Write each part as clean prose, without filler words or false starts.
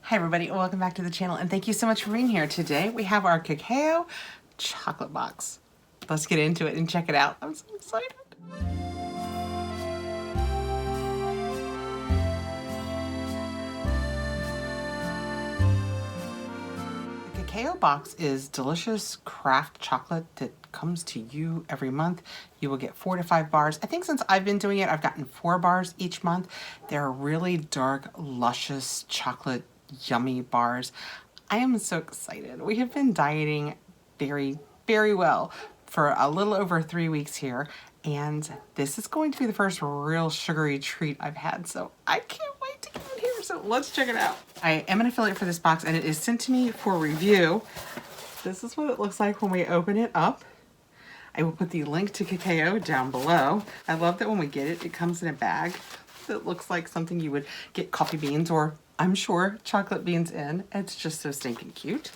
Hi everybody, welcome back to the channel and thank you so much for being here. Today we have our Kekao chocolate box. Let's get into it and check it out. I'm so excited. The Kekao box is delicious craft chocolate that comes to you every month. You will get 4 to 5 bars. I think since I've been doing it, I've gotten 4 bars each month. They're really dark, luscious chocolate yummy bars. I am so excited. We have been dieting very well for a little over 3 weeks here, and this is going to be the first real sugary treat I've had, so I can't wait to get in here. So let's check it out. I am an affiliate for this box and it is sent to me for review. This is what it looks like when we open it up. I will put the link to Kekao down below. I love that when we get it, it comes in a bag that looks like something you would get coffee beans or, I'm sure, chocolate beans in. It's just so stinking cute.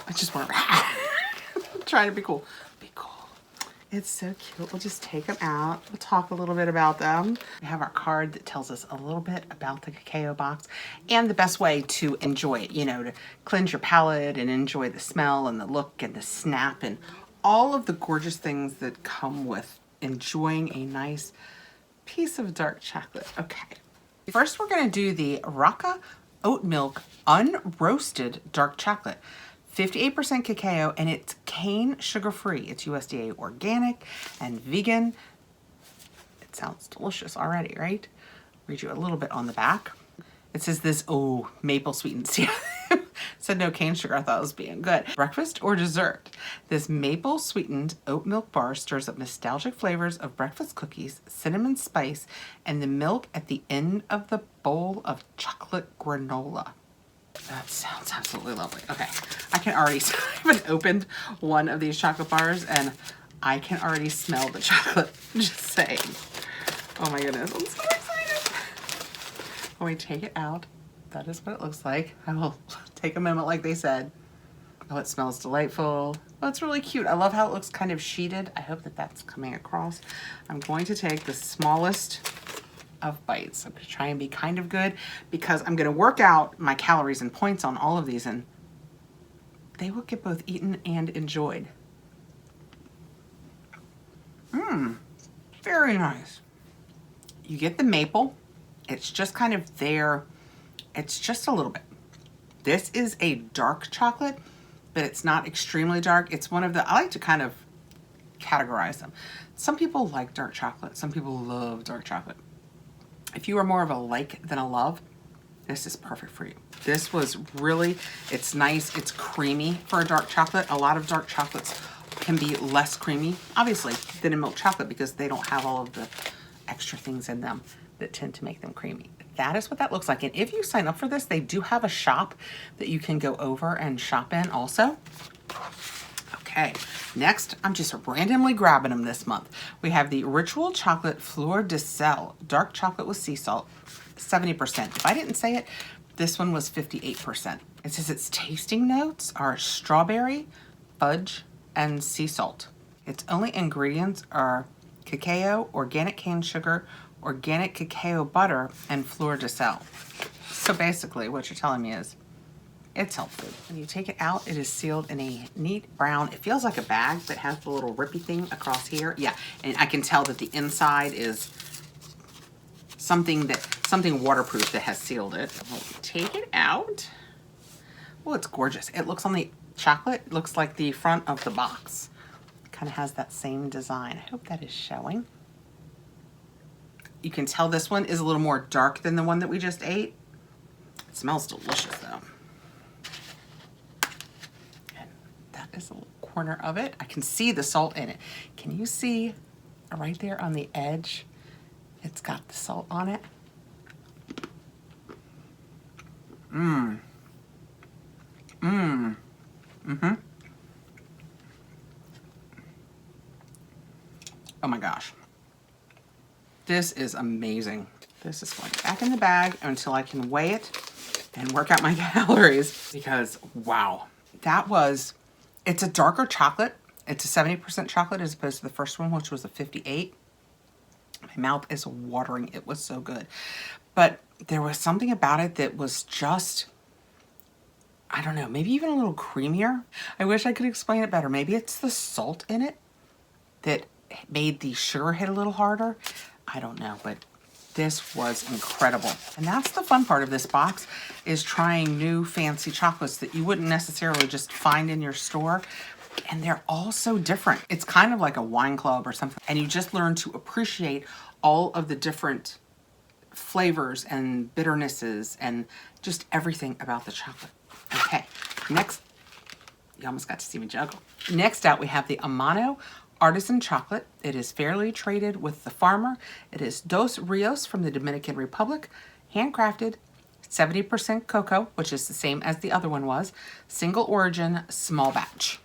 I just want to trying to be cool. Be cool. It's so cute. We'll just take them out. We'll talk a little bit about them. We have our card that tells us a little bit about the Kekao box and the best way to enjoy it, you know, to cleanse your palate and enjoy the smell and the look and the snap and all of the gorgeous things that come with enjoying a nice piece of dark chocolate. Okay. First, we're going to do the Raka Oat Milk Unroasted Dark Chocolate. 58% cacao, and it's cane sugar-free. It's USDA organic and vegan. It sounds delicious already, right? Read you a little bit on the back. It says this, oh, maple sweetened. See, said no cane sugar. I thought it was being good. Breakfast or dessert. This maple sweetened oat milk bar stirs up nostalgic flavors of breakfast cookies, cinnamon spice, and the milk at the end of the bowl of chocolate granola. That sounds absolutely lovely. Okay, I can already, I haven't opened one of these chocolate bars and I can already smell the chocolate. Just saying. Oh my goodness, I'm so excited. When we take it out, that is what it looks like. I will take a moment like they said. Oh, it smells delightful. Oh, it's really cute. I love how it looks kind of sheeted. I hope that that's coming across. I'm going to take the smallest of bites. I'm going to try and be kind of good because I'm going to work out my calories and points on all of these and they will get both eaten and enjoyed. Very nice. You get the maple. It's just kind of there. It's just a little bit. This is a dark chocolate, but it's not extremely dark. It's one of the, I like to kind of categorize them. Some people like dark chocolate. Some people love dark chocolate. If you are more of a like than a love, this is perfect for you. This was really, it's nice, it's creamy for a dark chocolate. A lot of dark chocolates can be less creamy, obviously, than a milk chocolate because they don't have all of the extra things in them that tend to make them creamy. That is what that looks like. And if you sign up for this, they do have a shop that you can go over and shop in also. Okay, next, I'm just randomly grabbing them this month. We have the Ritual Chocolate Fleur de Sel, dark chocolate with sea salt, 70%. If I didn't say it, this one was 58%. It says its tasting notes are strawberry, fudge, and sea salt. Its only ingredients are cacao, organic cane sugar, organic cacao butter, and fleur de sel. So basically, what you're telling me is, it's healthy. When you take it out, it is sealed in a neat brown, it feels like a bag that has the little rippy thing across here. Yeah, and I can tell that the inside is something waterproof that has sealed it. We'll take it out. Oh, it's gorgeous. It looks on the chocolate, it looks like the front of the box. It kind of has that same design. I hope that is showing. You can tell this one is a little more dark than the one that we just ate. It smells delicious though. Is a little corner of it. I can see the salt in it. Can you see right there on the edge? It's got the salt on it. Oh my gosh. This is amazing. This is going back in the bag until I can weigh it and work out my calories because wow, it's a darker chocolate. It's a 70% chocolate as opposed to the first one, which was a 58. My mouth is watering. It was so good. But there was something about it that was just, I don't know, maybe even a little creamier. I wish I could explain it better. Maybe it's the salt in it that made the sugar hit a little harder. I don't know, but this was incredible. And that's the fun part of this box, is trying new fancy chocolates that you wouldn't necessarily just find in your store. And they're all so different. It's kind of like a wine club or something. And you just learn to appreciate all of the different flavors and bitternesses and just everything about the chocolate. Okay, next, you almost got to see me juggle. Next out, we have the Amano Artisan Chocolate. It is fairly traded with the farmer. It is Dos Rios from the Dominican Republic, handcrafted, 70% cocoa, which is the same as the other one was, single origin, small batch.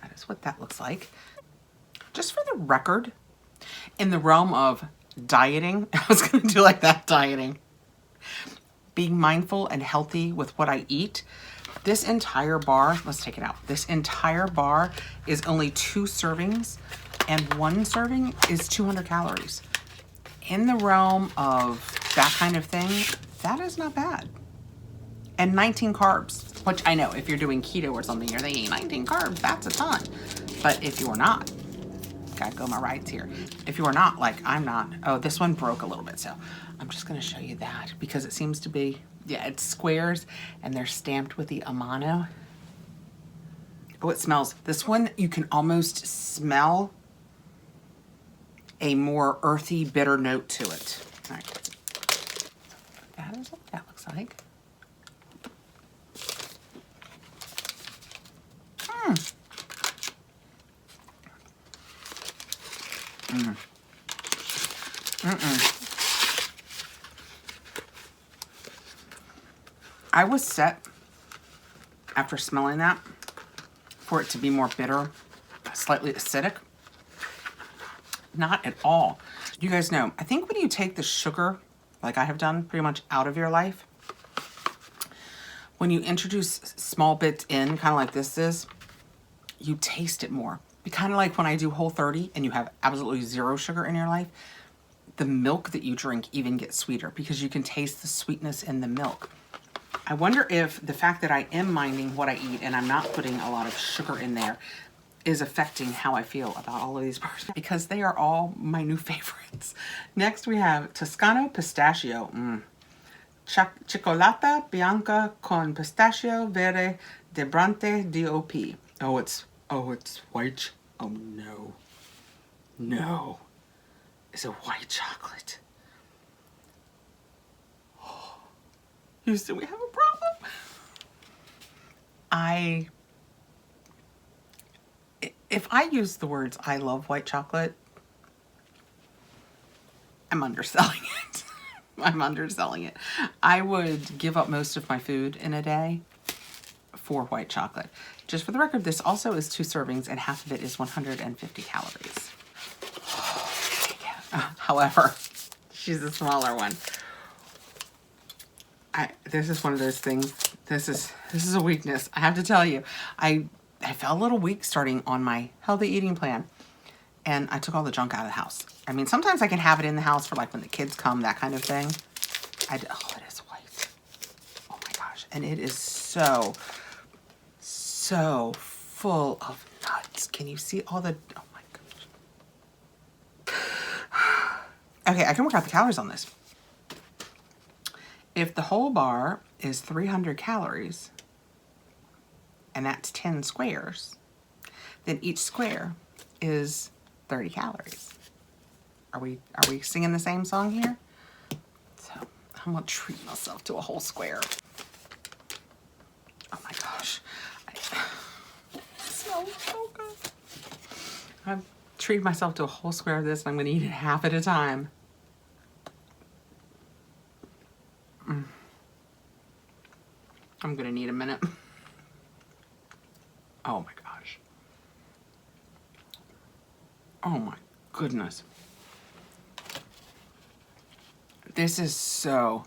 That is what that looks like. Just for the record, in the realm of dieting, I was gonna do like that, dieting, being mindful and healthy with what I eat, this entire bar, let's take it out. This entire bar is only 2 servings, and 1 serving is 200 calories. In the realm of that kind of thing, that is not bad. And 19 carbs, which I know if you're doing keto or something, you're thinking 19 carbs, that's a ton. But if you're not, gotta go my rights here. If you are not, like I'm not, oh, this one broke a little bit, so I'm just gonna show you that because it seems to be, yeah, it's squares and they're stamped with the Amano. Oh, it smells. This one, you can almost smell a more earthy, bitter note to it. All right. That is what that looks like. I was set, after smelling that, for it to be more bitter, slightly acidic. Not at all. You guys know, I think when you take the sugar, like I have done pretty much out of your life, when you introduce small bits in, kind of like this is, you taste it more. Be kind of like when I do Whole30 and you have absolutely 0 sugar in your life, the milk that you drink even gets sweeter because you can taste the sweetness in the milk. I wonder if the fact that I am minding what I eat and I'm not putting a lot of sugar in there is affecting how I feel about all of these bars, because they are all my new favorites. Next we have Tuscano Pistachio. Cioccolata bianca con pistachio verde debrante DOP. Oh, it's white. Oh no. No. It's a white chocolate. Houston, we have a problem. If I use the words I love white chocolate, I'm underselling it. I'm underselling it. I would give up most of my food in a day for white chocolate. Just for the record, this also is 2 servings and half of it is 150 calories. However, she's a smaller one. This is one of those things. This is a weakness. I have to tell you, I felt a little weak starting on my healthy eating plan, and I took all the junk out of the house. I mean, sometimes I can have it in the house for like when the kids come, that kind of thing. Oh, it is white. Oh my gosh, and it is so full of nuts. Can you see all the? Oh my gosh. Okay, I can work out the calories on this. If the whole bar is 300 calories, and that's 10 squares, then each square is 30 calories. Are we singing the same song here? So I'm gonna treat myself to a whole square. Oh my gosh. It smells so good. I've treated myself to a whole square of this, and I'm gonna eat it half at a time. I'm gonna need a minute. Oh my gosh. Oh my goodness. This is so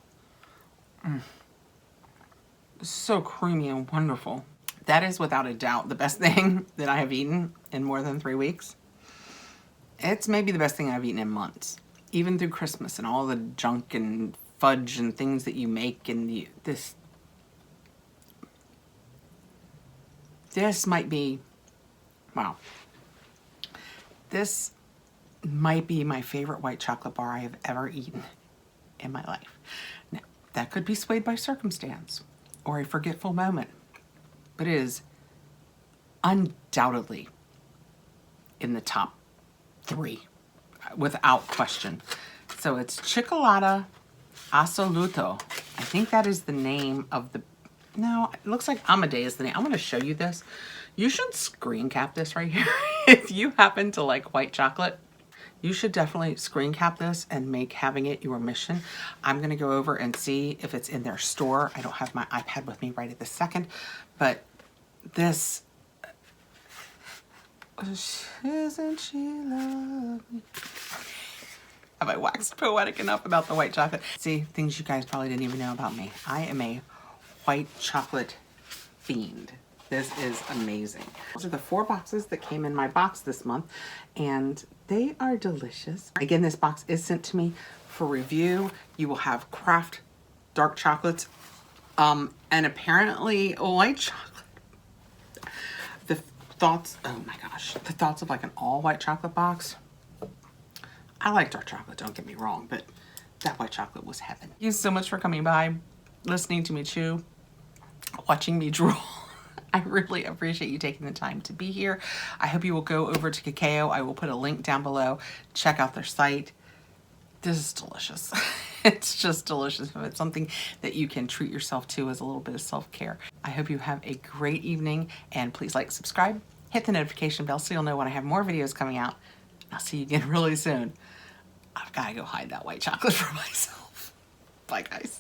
creamy and wonderful. That is without a doubt the best thing that I have eaten in more than 3 weeks. It's maybe the best thing I've eaten in months, even through Christmas and all the junk and fudge and things that you make, and this might be, wow, this might be my favorite white chocolate bar I have ever eaten in my life. Now, that could be swayed by circumstance or a forgetful moment, but it is undoubtedly in the top 3, without question. So it's Chocolate Assoluto. I think that is the name of the, no, it looks like Amade is the name. I'm gonna show you this. You should screen cap this right here. If you happen to like white chocolate, you should definitely screen cap this and make having it your mission. I'm gonna go over and see if it's in their store. I don't have my iPad with me right at this second, but this, isn't she lovely? Have I waxed poetic enough about the white chocolate? See, things you guys probably didn't even know about me. I am a white chocolate fiend. This is amazing. Those are the 4 boxes that came in my box this month, and they are delicious. Again, this box is sent to me for review. You will have craft dark chocolates, and apparently white chocolate. The thoughts, oh my gosh, the thoughts of like an all white chocolate box. I like dark chocolate, don't get me wrong, but that white chocolate was heaven. Thank you so much for coming by, listening to me chew, watching me drool. I really appreciate you taking the time to be here. I hope you will go over to Kekao. I will put a link down below. Check out their site. This is delicious. It's just delicious. If it's something that you can treat yourself to as a little bit of self-care. I hope you have a great evening, and please like, subscribe, hit the notification bell so you'll know when I have more videos coming out. I'll see you again really soon. I've got to go hide that white chocolate for myself. Bye, guys.